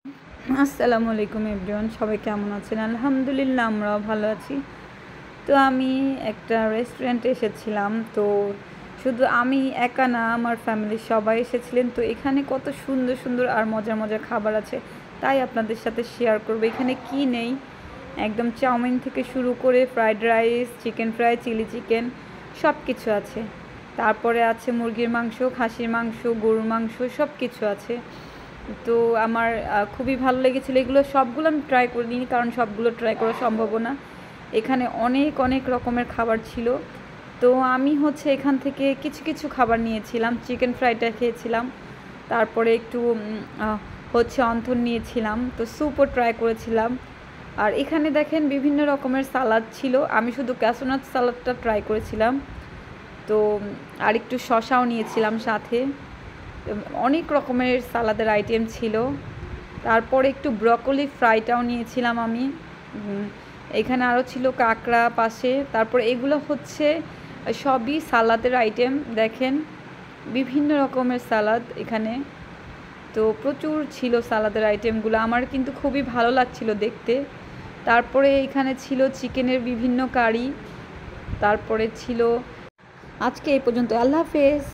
আসসালামু আলাইকুম এভরিওয়ান, সবাই কেমন আছেন? আলহামদুলিল্লাহ আমরাও ভালো আছি। তো আমি একটা রেস্টুরেন্টে এসেছিলাম। তো শুধু আমি একা না, আমার ফ্যামিলির সবাই এসেছিলেন। তো এখানে কত সুন্দর সুন্দর আর মজার মজার খাবার আছে, তাই আপনাদের সাথে শেয়ার করবো। এখানে কি নেই, একদম চাউমিন থেকে শুরু করে fried rice, chicken fry, chilli chicken সব কিছু আছে। তারপরে আছে মুরগির মাংস, খাসির মাংস, গরুর মাংস, সব কিছু আছে। তো আমার খুবই ভালো লেগেছিলো। এগুলো সবগুলো আমি ট্রাই করিনি, কারণ সবগুলো ট্রাই করা সম্ভব না। এখানে অনেক অনেক রকমের খাবার ছিল। তো আমি এখান থেকে কিছু কিছু খাবার নিয়েছিলাম। চিকেন ফ্রাইটা খেয়েছিলাম, তারপরে একটু অন্থন নিয়েছিলাম। তো স্যুপও ট্রাই করেছিলাম। আর এখানে দেখেন বিভিন্ন রকমের সালাদ ছিল। আমি শুধু ক্যাসোনাট সালাদটা ট্রাই করেছিলাম। তো আর একটু শসাও নিয়েছিলাম সাথে। অনেক রকমের সালাদের আইটেম ছিল। তারপরে একটু ব্রকলি ফ্রাইটাও নিয়েছিলাম আমি। এখানে আরও ছিল কাঁকড়া পাশে। তারপর এগুলো সবই সালাদের আইটেম। দেখেন বিভিন্ন রকমের সালাদ এখানে। তো প্রচুর ছিল সালাদের আইটেমগুলো, আমার কিন্তু খুবই ভালো লাগছিল দেখতে। তারপরে এখানে ছিল চিকেনের বিভিন্ন কারি। তারপরে ছিল। আজকে এই পর্যন্ত, আল্লাহ হাফেজ।